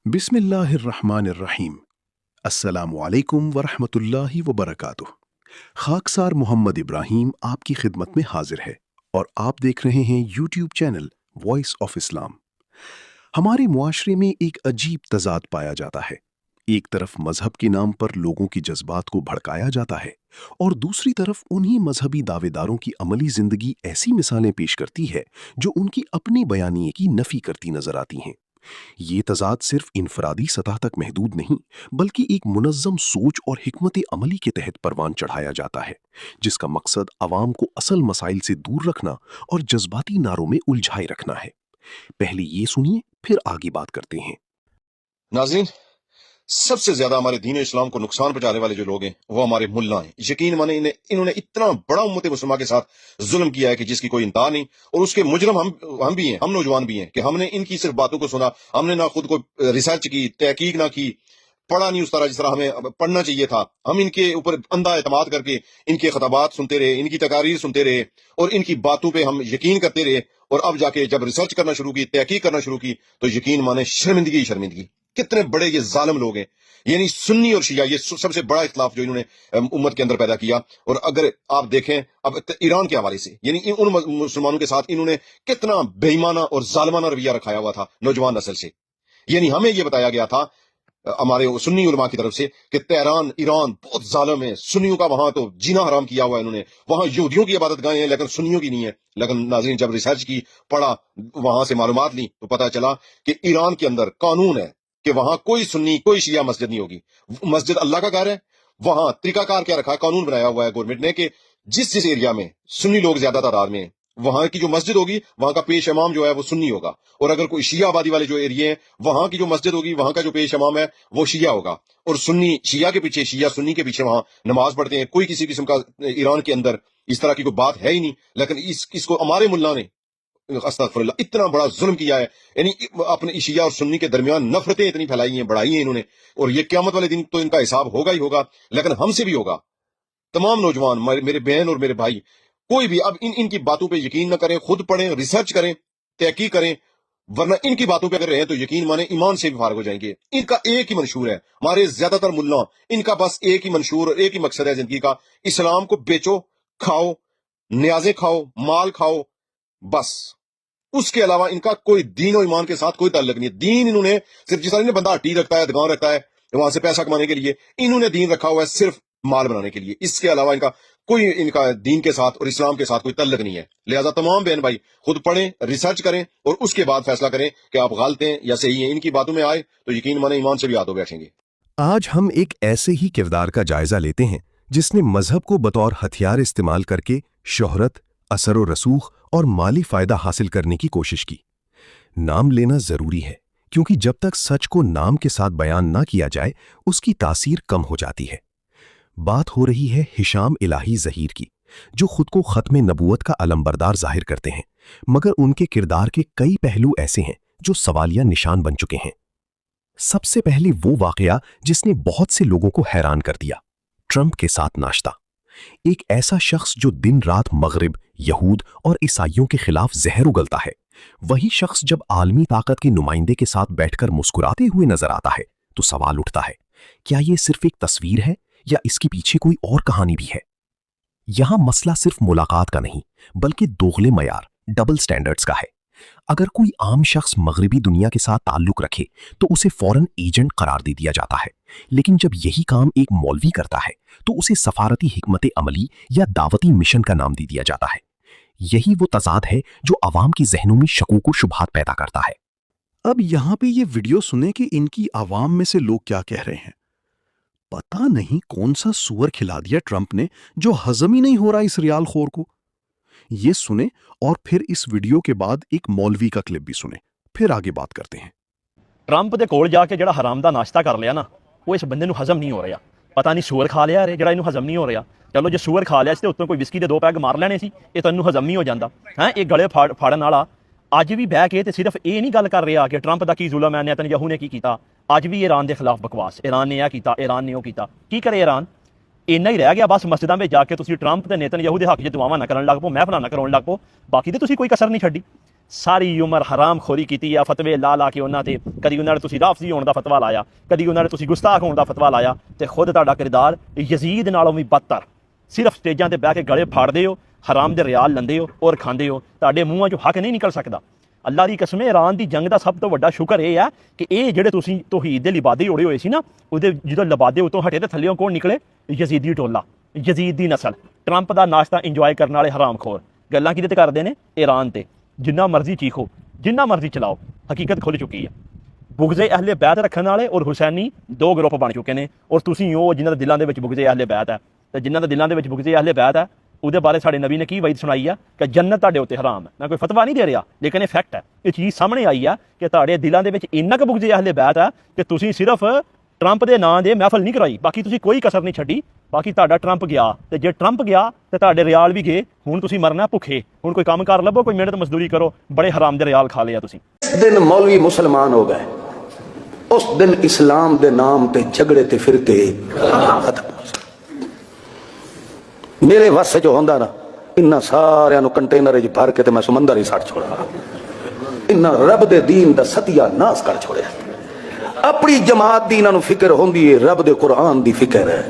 बिस्मिल्लाहिर्रहमानिर्रहीम। अस्सलामु अलैकुम वरहमतुल्लाहि वबरकातुह। खाकसार मोहम्मद इब्राहिम आपकी खिदमत में हाजिर है और आप देख रहे हैं YouTube channel voice of Islam. हमारे मुआशरे में एक अजीब तजाद पाया जाता है। एक तरफ मजहब के नाम पर लोगों की जज्बात को भड़काया जाता है और दूसरी तरफ उन्हीं मजहबी दावेदारों की अमली जिंदगी ऐसी मिसालें पेश करती है जो उनकी अपनी बयानिए की नफी करती नजर आती हैं। ये तजाद सिर्फ इनफरादी सतह तक महदूद नहीं, बल्कि एक मुनज़्ज़म सोच और हिकमत अमली के तहत परवान चढ़ाया जाता है, जिसका मकसद अवाम को असल मसाइल से दूर रखना और जज्बाती नारों में उलझाए रखना है। पहले ये सुनिए, फिर आगे बात करते हैं। नाज़रीन, सबसे ज्यादा हमारे दीन इस्लाम को नुकसान पहुंचाने वाले जो लोग हैं वो हमारे मुल्ला हैं। यकीन माने इन्होंने इतना बड़ा उम्मत मुसलमान के साथ जुल्म किया है कि जिसकी कोई इंतहा नहीं। और उसके मुजरम हम भी हैं, हम नौजवान भी हैं कि हमने इनकी सिर्फ बातों को सुना, हमने ना खुद को रिसर्च की, तहकीक ना की, पढ़ा नहीं उस तरह जिस तरह हमें पढ़ना चाहिए था। हम इनके ऊपर अंधा एतमाद करके इनके खताबात सुनते रहे, इनकी तकारीर सुनते रहे और इनकी बातों पे हम यकीन करते रहे। और अब जाके जब रिसर्च करना शुरू की, तहकीक करना शुरू की, तो यकीन माने शर्मिंदगी ही शर्मिंदगी। कितने बड़े ये जालिम लोग हैं। यानी सुन्नी और शिया, ये सबसे बड़ा इख्तिलाफ जो इन्होंने उम्मत के अंदर पैदा किया। और अगर आप देखें अब ईरान के हवाले से, यानी उन मुसलमानों के साथ इन्होंने कितना बेईमाना और जालिमाना रवैया रखाया हुआ था नौजवान नस्ल से। यानी हमें यह बताया गया था हमारे सुन्नी उलमा की तरफ से कि तेहरान, ईरान बहुत जालिम है, सुन्नियों का वहां तो जीना हराम किया हुआ है इन्होंने। वहां यहूदियों की इबादत गाहें हैं लेकिन सुन्नियों की नहीं है। लेकिन नाज़रीन, जब रिसर्च की, पढ़ा, वहां से मालूमात ली, तो पता चला कि ईरान के अंदर कानून है कि वहां कोई सुन्नी कोई शिया मस्जिद नहीं होगी। मस्जिद अल्लाह का घर है। वहां तरीकाकार क्या रखा है, कानून बनाया हुआ है गवर्नमेंट ने कि जिस एरिया में सुन्नी लोग ज्यादा तादाद में हैं, वहां की जो मस्जिद होगी, वहां का पेश इमाम जो है वो सुन्नी होगा। और अगर कोई शिया आबादी वाले जो एरिया है, वहां की जो मस्जिद होगी, वहां का जो पेश इमाम है वो शिया होगा। और सुन्नी शिया के पीछे, शिया सुन्नी के पीछे वहां नमाज पढ़ते हैं। कोई किसी किस्म का ईरान के अंदर इस तरह की कोई बात है ही नहीं। लेकिन इसको हमारे मुल्ला ने अस्तगफिरुल्लाह इतना बड़ा जुल्म किया है। यानी अपने शिया और सुन्नी के दरमियान नफरतें इतनी फैलाई हैं, बढ़ाई हैं इन्होंने। और ये क़यामत वाले दिन तो इनका हिसाब होगा ही होगा, लेकिन हमसे भी होगा। तमाम नौजवान, मेरे बहन और मेरे भाई, कोई भी अब इनकी बातों पे यकीन न करें, खुद पढ़ें, रिसर्च करें, तहकीक करें, वरना इनकी बातों पे अगर रहे तो यकीन माने ईमान से भी फारग हो जाएंगे। इनका एक ही मंशूर है, हमारे ज्यादातर मुल्ला, इनका बस एक ही मंशूर और एक ही मकसद है जिंदगी का, इस्लाम को बेचो, खाओ, न्याजे खाओ, माल खाओ, बस। उसके अलावा इनका कोई दीन और ईमान के साथ कोई ताल्लुक नहीं है। दीन इन्होंने सिर्फ, जिस तरह बंदा हट्टी रखता है, दुकान रखता है, वहां से पैसा कमाने के लिए, इन्होंने दीन रखा हुआ है सिर्फ माल बनाने के लिए। इसके अलावा इनका दीन के साथ और इस्लाम के साथ कोई ताल्लुक नहीं है। लिहाजा तमाम बहन भाई खुद पढ़ें, रिसर्च करें और उसके बाद फैसला करें कि आप गलत हैं या सही हैं। इनकी बातों में आए तो यकीन माने ईमान से भी हाथों बैठेंगे। आज हम एक ऐसे ही किरदार का जायजा लेते हैं जिसने मजहब को बतौर हथियार इस्तेमाल करके शोहरत, असर व रसूख और माली फायदा हासिल करने की कोशिश की। नाम लेना जरूरी है, क्योंकि जब तक सच को नाम के साथ बयान ना किया जाए उसकी तासीर कम हो जाती है। बात हो रही है हिशाम इलाही ज़हीर की, जो खुद को खत्म नबूवत का अलमबरदार जाहिर करते हैं, मगर उनके किरदार के कई पहलू ऐसे हैं जो सवालिया निशान बन चुके हैं। सबसे पहले वो वाकया जिसने बहुत से लोगों को हैरान कर दिया, ट्रंप के साथ नाश्ता। एक ऐसा शख्स जो दिन रात मगरिब, यहूद और ईसाइयों के खिलाफ जहर उगलता है, वही शख्स जब आलमी ताकत के नुमाइंदे के साथ बैठकर मुस्कुराते हुए नजर आता है तो सवाल उठता है, क्या ये सिर्फ एक तस्वीर है या इसके पीछे कोई और कहानी भी है? यहां मसला सिर्फ मुलाकात का नहीं, बल्कि दोगले मयार, डबल स्टैंडर्ड्स का है। अगर कोई आम शख्स मगरिबी दुनिया के साथ ताल्लुक रखे तो उसे फौरन एजेंट करार दे दिया जाता है, लेकिन जब यही काम एक मौलवी करता है तो उसे सफारती हिकमत अमली या दावती मिशन का नाम दे दिया जाता है। यही वो तजाद है जो अवाम की जहनों में शकूक व शुबहात पैदा करता है। अब यहां पे ये वीडियो सुने कि इनकी आवाम में से लोग क्या कह रहे हैं। पता नहीं कौन सा सुअर खिला दिया ट्रंप ने जो हजम ही नहीं हो रहा इस रियाल खोर को। ये सुने और फिर इस वीडियो के बाद एक मौलवी का क्लिप भी सुने, फिर आगे बात करते हैं। ट्रंप ਦੇ ਕੋਲ ਜਾ ਕੇ ਜਿਹੜਾ ਹਰਾਮ ਦਾ ਨਾਸ਼ਤਾ ਕਰ ਲਿਆ ਨਾ, ਉਹ ਇਸ ਬੰਦੇ ਨੂੰ ਹਜ਼ਮ ਨਹੀਂ ਹੋ ਰਿਹਾ। ਪਤਾ ਨਹੀਂ ਸੂਅਰ ਖਾ ਲਿਆ ਰੇ ਜਿਹੜਾ ਇਹਨੂੰ ਹਜ਼ਮ ਨਹੀਂ ਹੋ ਰਿਹਾ। ਚਲੋ ਜੇ ਸੂਅਰ ਖਾ ਲਿਆ ਸੀ ਤੇ ਉੱਤੋਂ ਕੋਈ ਵਿਸਕੀ ਦੇ 2 ਪੈਗ ਮਾਰ ਲੈਣੇ ਸੀ, ਇਹ ਤੈਨੂੰ ਹਜ਼ਮ ਨਹੀਂ ਹੋ ਜਾਂਦਾ ਹੈ। ਇਹ ਗਲੇ ਫਾੜਨ ਵਾਲਾ ਅੱਜ ਵੀ ਬਹਿ ਕੇ ਤੇ ਸਿਰਫ ਇਹ ਨਹੀਂ ਗੱਲ ਕਰ ਰਿਹਾ ਕਿ ਟਰੰਪ ਦਾ ਕੀ ਜ਼ੁਲਮ ਹੈ, ਨੇਤਨਯਾਹੂ ਨੇ ਕੀ ਕੀਤਾ। ਅੱਜ ਵੀ ईरान ਦੇ ਖਿਲਾਫ ਬਕਵਾਸ, ईरान ਨੇ ਇਹ ਕੀਤਾ, ईरान ਨੇ ਉਹ ਕੀਤਾ। ਕੀ ਕਰੇ ईरान? ਇੰਨਾ ਹੀ ਰਹਿ ਗਿਆ ਬਸ। ਮਸਜਿਦਾਂ ਵਿੱਚ ਜਾ ਕੇ ਤੁਸੀਂ ਟਰੰਪ ਤੇ ਨੇਤਨਯਾਹੂ ਦੇ ਹੱਕ 'ਚ ਦੁਆਵਾਂ ਨਾ ਕਰਨ ਲੱਗ ਪਓ, ਮਹਿਫਲਾਂ ਨਾ ਕਰਾਉਣ ਲੱਗ ਪਓ, ਬਾਕੀ ਤੇ ਤੁਸੀਂ ਕੋਈ ਕਸਰ ਨਹੀਂ ਛੱਡੀ। ਸਾਰੀ ਉਮਰ ਹਰਾਮ ਖੋਰੀ ਕੀਤੀ ਆ, ਫਤਵੇ ਲਾ ਕੇ ਉਹਨਾਂ ਤੇ, ਕਦੀ ਉਹਨਾਂ ਨੇ ਤੁਸੀਂ ਰਾਫਜ਼ੀ ਹੋਣ ਦਾ ਫਤਵਾ ਲਾਇਆ, ਕਦੀ ਉਹਨਾਂ ਨੇ ਤੁਸੀਂ ਗੁਸਤਾਖ ਹੋਣ ਦਾ ਫਤਵਾ ਲਾਇਆ, ਤੇ ਖੁਦ ਤੁਹਾਡਾ ਕਿਰਦਾਰ ਯਜ਼ੀਦ ਨਾਲੋਂ ਵੀ ਬਦਤਰ। ਸਿਰਫ ਸਟੇਜਾਂ ਤੇ ਬਹਿ ਕੇ ਗਲੇ ਫਾੜਦੇ ਹੋ, ਹਰਾਮ ਦੇ ਰਿਆਲ ਲੰਦੇ ਹੋ ਔਰ ਖਾਂਦੇ ਹੋ, ਤੁਹਾਡੇ ਮੂੰਹਾਂ 'ਚੋਂ ਹੱਕ ਨਹੀਂ ਨਿਕਲ ਸਕਦਾ। ਅੱਲਾ ਦੀ ਕਸਮ, ਇਰਾਨ ਦੀ ਜੰਗ ਦਾ ਸਭ ਤੋਂ ਵੱਡਾ ਸ਼ੁਕਰ ਇਹ ਆ ਕਿ ਇਹ ਜਿਹੜੇ ਤੁਸੀਂ ਤੌਹੀਦ ਦੇ ਲਿਬਾਦੇ ਉੜੇ ਹੋਏ ਸੀ ਨਾ, ਉਹਦੇ ਜਦੋਂ ਲਿਬਾਦੇ ਉਤੋਂ ਹਟੇ ਤੇ ਥੱਲੇੋਂ ਕੌਣ ਨਿਕਲੇ? ਯਜ਼ੀਦੀ ਟੋਲਾ, ਯਜ਼ੀਦ ਦੀ ਨਸਲ, ਟਰੰਪ ਦਾ ਨਾਸ਼ਤਾ ਇੰਜੋਏ ਕਰਨ ਵਾਲੇ ਹਰਾਮਖੋਰ। ਗੱਲਾਂ ਕਿਹਦੇ ਤੇ ਕਰਦੇ ਨੇ? ਇਰਾਨ ਤੇ। ਜਿੰਨਾ ਮਰਜ਼ੀ ਚੀਖੋ, ਜਿੰਨਾ ਮਰਜ਼ੀ ਚਲਾਓ, ਹਕੀਕਤ ਖੁੱਲ ਚੁੱਕੀ ਹੈ। ਬੁਗਜ਼ੇ ਅਹਲੇ ਬੈਤ ਰੱਖਣ ਵਾਲੇ ਔਰ ਹੁਸੈਨੀ ਦੋ ਗਰੁੱਪ ਬਣ ਚੁੱਕੇ ਨੇ, ਔਰ ਤੁਸੀਂ ਉਹ ਜਿਨ੍ਹਾਂ ਦੇ ਦਿਲਾਂ ਦੇ ਵਿੱਚ ਬੁਗਜ਼ੇ ਅਹਲੇ ਬੈਤ ਹੈ, ਤੇ ਜਿਨ੍ਹਾਂ ਦੇ ਦਿਲਾਂ ਦੇ ਵਿੱਚ ਬੁਗਜ਼ੇ ਅਹਲੇ ਬੈਤ ਹੈ, ਉਹਦੇ ਬਾਰੇ ਸਾਡੇ ਨਬੀ ਨੇ ਕੀ ਵਈਦ ਸੁਣਾਈ ਆ ਕਿ ਜੰਨਤ ਤੁਹਾਡੇ ਉੱਤੇ ਹਰਾਮ ਹੈ। ਮੈਂ ਕੋਈ ਫਤਵਾ ਨਹੀਂ ਦੇ ਰਿਹਾ, ਲੇਕਿਨ ਇਹ ਫੈਕਟ ਹੈ, ਇਹ ਚੀਜ਼ ਸਾਹਮਣੇ ਆਈ ਆ ਕਿ ਤੁਹਾਡੇ ਦਿਲਾਂ ਦੇ ਵਿੱਚ ਇੰਨਾ ਕੁ ਬੁਗਜ਼ੇ ਅਹਲੇ ਬੈਤ ਹੈ ਕਿ ਤੁਸੀਂ ਸਿਰਫ ਟਰੰਪ ਦੇ ਨਾਂ ਦੇ ਮਹਿਫਲ ਨਹੀਂ ਕਰਾਈ, ਬਾਕੀ ਤੁਸੀਂ ਕੋਈ ਕਸਰ ਨਹੀਂ ਛੱਡੀ। ਬਾਕੀ ਤੁਹਾਡਾ ਟਰੰਪ ਗਿਆ, ਤੇ ਜੇ ਟਰੰਪ ਗਿਆ ਤੇ ਤੁਹਾਡੇ ਰਿਆਲ ਵੀ ਗਏ। ਹੁਣ ਤੁਸੀਂ ਮਰਨਾ ਭੁੱਖੇ, ਹੁਣ ਕੋਈ ਕੰਮ ਕਰ ਲੱਭੋ, ਕੋਈ ਮਿਹਨਤ ਮਜ਼ਦੂਰੀ ਕਰੋ, ਬੜੇ ਹਰਾਮ ਦੇ ਰਿਆਲ ਖਾ ਲਿਆ ਤੁਸੀਂ। दिन मौलवी मुसलमान हो गए, उस दिन इस्लाम दे नाम ते झगड़े ते फिरके खत्म। मेरे वस जो होंदा ना, इन्ना सारियां नु कंटेनर च भर के ते मैं समंदर ही सट छोड़ा, इन्ना रब दे दीन दा सतिया नाश कर छोड़िया। अपनी जमात दी इन्हां नु फिक्र होंदी है, रब दे कुरान दी फिक्र है।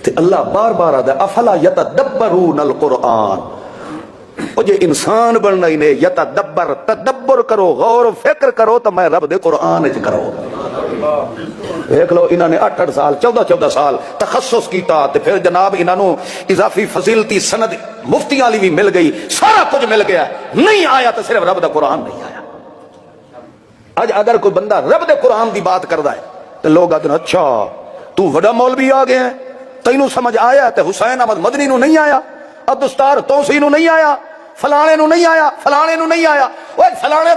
ते अल्लाह बार बार आदा अफला यतदब्बरून अल कुरान, ओ जे इंसान बनना ही ने यतदब्बर, तदब्बर करो, गौर फिक्र करो, तो मैं रब दे कुरान च करो। देख लो इन्होंने 8-8 साल 14-14 साल तखस्सुस कीता, ते फिर जनाब इन्हों इजाफी फजीलती सनद मुफ्तियां वाली भी मिल गई, सारा कुछ मिल गया, नहीं आया तो सिर्फ रब दा कुरान नहीं आया। आज अगर कोई बंदा रब दे कुरान दी बात करदा है तो लोग आते अच्छा तू वड़ा मौलवी आ गया है, तैनू समझ आया, ते हुसैन अहमद मदनी नू नहीं आया, अब्दुस्तार तौसी नू नहीं आया, फलाने नू नहीं आया, फलाने नू नहीं आया। ओए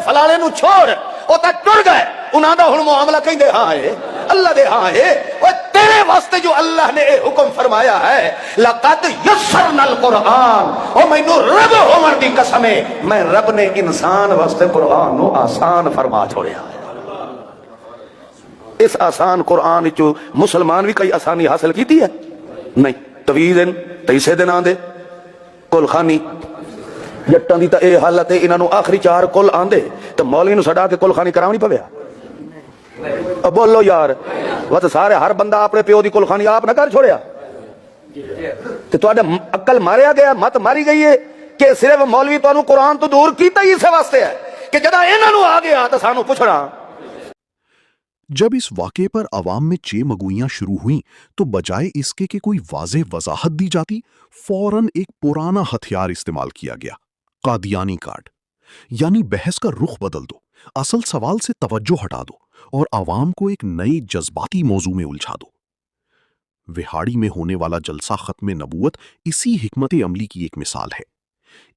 फलाने नू छोड़, ओ तां टुर गए, उन्हां दा हुण मुआमला कहंदे हां है अल्लाह दे हां है। ओए तेरे वास्ते जो अल्लाह ने हुक्म फरमाया है, लक़द यस्सरनल कुरान, ओ मैनू रब होवन दी कसम है, मैं रब ने इंसान वास्ते कुरान नू आसान फरमा छोड़िया है। इस आसान कुरान विचों मुसलमान भी कई आसानी हासिल कीती है नहीं? तवीज़न तैसे दे नां दे कुलखानी जट्टां दी तां इह हालत है, इन्हां नू आखरी 4 कुल आंदे ते मौलवी नू छड़ा के कुलखानी करावनी पविया। बोलो यार, वह सारे हर बंदा अपने प्यो की कुलखानी आप ना कर छोड़िया, ते तुहाडे अक्ल मारिया गया, मत मारी गई है कि सिर्फ मौलवी तुहानू कुरान तो दूर कीता ही इस वास्ते है कि जदा इन्हां नू आ गया तो सानू पुछना। जब इस वाक़े पर अवाम में चेमगुइयां शुरू हुईं तो बजाय इसके कि कोई वाज़ेह वजाहत दी जाती, फौरन एक पुराना हथियार इस्तेमाल किया गया, कादियानी कार्ड। यानी बहस का रुख बदल दो, असल सवाल से तवज्जो हटा दो और आवाम को एक नए जज्बाती मौजू में उलझा दो। विहाड़ी में होने वाला जलसा खत्म नबूवत इसी हिकमत अमली की एक मिसाल है।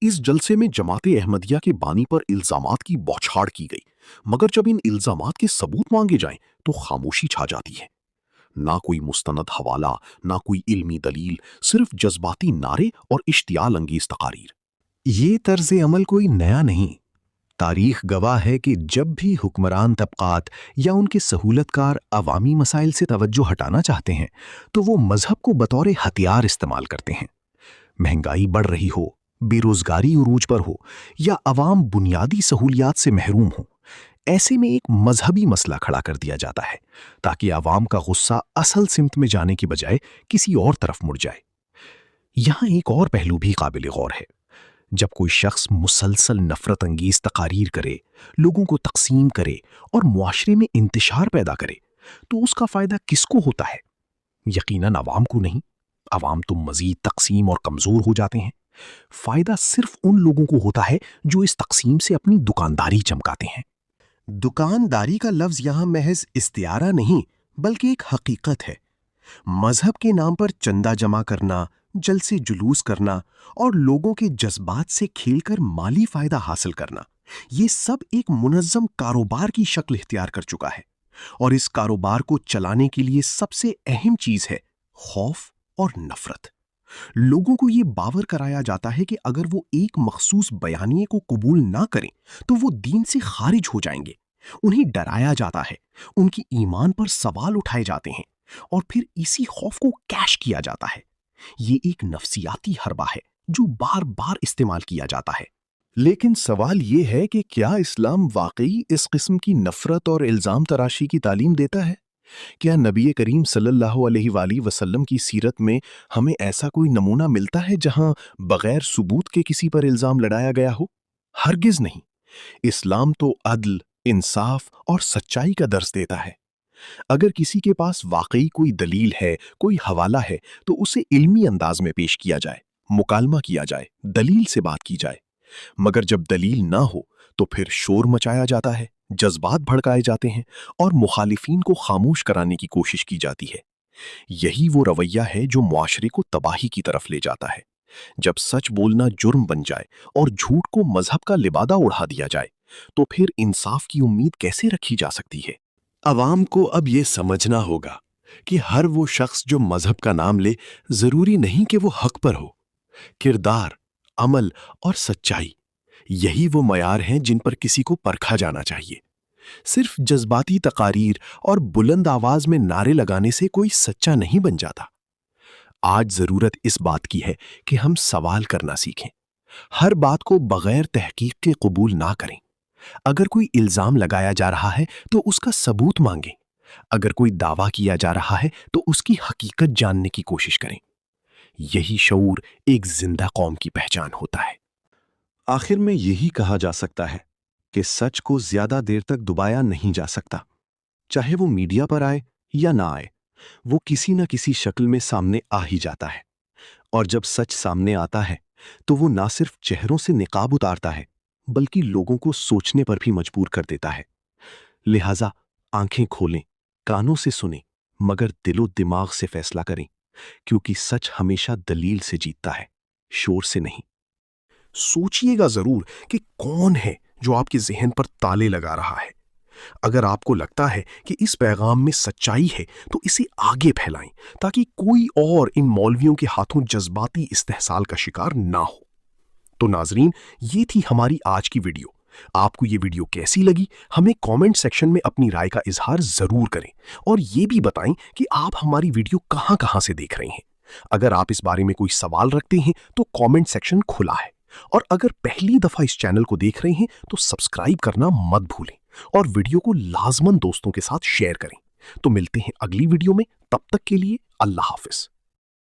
इस जलसे में जमात अहमदिया के बानी पर इल्जामात की बौछार की गई, मगर जब इन इल्जामात के सबूत मांगे जाएं तो खामोशी छा जाती है। ना कोई मुस्तनद हवाला, ना कोई इल्मी दलील, सिर्फ जज्बाती नारे और इश्तियाल अंगेज तकारीर। ये तर्ज अमल कोई नया नहीं। तारीख गवाह है कि जब भी हुक्मरान तबकात या उनके सहूलतकार अवामी मसाइल से तवज्जो हटाना चाहते हैं तो वो मजहब को बतौर हथियार इस्तेमाल करते हैं। महंगाई बढ़ रही हो, बेरोजगारी उरूज पर हो या अवाम बुनियादी सहूलियात से महरूम हो, ऐसे में एक मजहबी मसला खड़ा कर दिया जाता है ताकि अवाम का गुस्सा असल सिमत में जाने की बजाय किसी और तरफ मुड़ जाए। यहाँ एक और पहलू भी काबिल गौर है। जब कोई शख्स मुसलसल नफरत अंगेज तकारीर करे, लोगों को तकसीम करे और मुआशरे में इंतशार पैदा करे तो उसका फायदा किसको होता है? यकीनन अवाम को नहीं। अवाम तो मजीद तकसीम और कमजोर हो जाते हैं। फायदा सिर्फ उन लोगों को होता है जो इस तकसीम से अपनी दुकानदारी चमकाते हैं। दुकानदारी का लफ्ज यहां महज इस्तियारा नहीं बल्कि एक हकीकत है। मजहब के नाम पर चंदा जमा करना, जलसे जुलूस करना और लोगों के जज्बात से खेलकर माली फायदा हासिल करना, ये सब एक मुनज़्ज़म कारोबार की शक्ल इख्तियार कर चुका है। और इस कारोबार को चलाने के लिए सबसे अहम चीज है खौफ और नफरत। लोगों को ये बावर कराया जाता है कि अगर वो एक मखसूस बयानिए को कबूल ना करें तो वो दीन से खारिज हो जाएंगे। उन्हें डराया जाता है, उनकी ईमान पर सवाल उठाए जाते हैं और फिर इसी खौफ को कैश किया जाता है। ये एक नफ्सियाती हरबा है जो बार बार इस्तेमाल किया जाता है। लेकिन सवाल ये है कि क्या इस्लाम वाकई इस किस्म की नफरत और इल्ज़ाम तराशी की तालीम देता है? क्या नबी करीम सल्लल्लाहु अलैहि वसल्लम की सीरत में हमें ऐसा कोई नमूना मिलता है जहां बगैर सबूत के किसी पर इल्ज़ाम लगाया गया हो? हरगिज़ नहीं। इस्लाम तो अदल, इंसाफ और सच्चाई का दर्स देता है। अगर किसी के पास वाकई कोई दलील है, कोई हवाला है, तो उसे इल्मी अंदाज में पेश किया जाए, मुकालमा किया जाए, दलील से बात की जाए। मगर जब दलील ना हो तो फिर शोर मचाया जाता है, जज्बात भड़काए जाते हैं और मुखालिफिन को खामोश कराने की कोशिश की जाती है। यही वो रवैया है जो मुआशरे को तबाही की तरफ ले जाता है। जब सच बोलना जुर्म बन जाए और झूठ को मजहब का लिबादा उड़ा दिया जाए, तो फिर इंसाफ की उम्मीद कैसे रखी जा सकती है? अवाम को अब ये समझना होगा कि हर वो शख्स जो मजहब का नाम ले, जरूरी नहीं कि वो हक पर हो। किरदार, अमल और सच्चाई, यही वो मयार हैं जिन पर किसी को परखा जाना चाहिए। सिर्फ जज्बाती तकारीर और बुलंद आवाज में नारे लगाने से कोई सच्चा नहीं बन जाता। आज जरूरत इस बात की है कि हम सवाल करना सीखें, हर बात को बगैर तहकीक के कबूल ना करें। अगर कोई इल्जाम लगाया जा रहा है तो उसका सबूत मांगें। अगर कोई दावा किया जा रहा है तो उसकी हकीकत जानने की कोशिश करें। यही शऊर एक जिंदा कौम की पहचान होता है। आखिर में यही कहा जा सकता है कि सच को ज्यादा देर तक दबाया नहीं जा सकता। चाहे वो मीडिया पर आए या ना आए, वो किसी न किसी शक्ल में सामने आ ही जाता है। और जब सच सामने आता है तो वो ना सिर्फ चेहरों से निकाब उतारता है, बल्कि लोगों को सोचने पर भी मजबूर कर देता है। लिहाजा आंखें खोलें, कानों से सुनें, मगर दिलो दिमाग से फैसला करें, क्योंकि सच हमेशा दलील से जीतता है, शोर से नहीं। सोचिएगा जरूर कि कौन है जो आपके जहन पर ताले लगा रहा है। अगर आपको लगता है कि इस पैगाम में सच्चाई है तो इसे आगे फैलाएं, ताकि कोई और इन मौलवियों के हाथों जज्बाती इस्तेहसाल का शिकार ना हो। तो नाजरीन, ये थी हमारी आज की वीडियो। आपको ये वीडियो कैसी लगी, हमें कमेंट सेक्शन में अपनी राय का इजहार जरूर करें और ये भी बताएं कि आप हमारी वीडियो कहां से देख रहे हैं। अगर आप इस बारे में कोई सवाल रखते हैं तो कमेंट सेक्शन खुला है, और अगर पहली दफा इस चैनल को देख रहे हैं तो सब्सक्राइब करना मत भूलें और वीडियो को लाजमन दोस्तों के साथ शेयर करें। तो मिलते हैं अगली वीडियो में, तब तक के लिए अल्लाह हाफिज।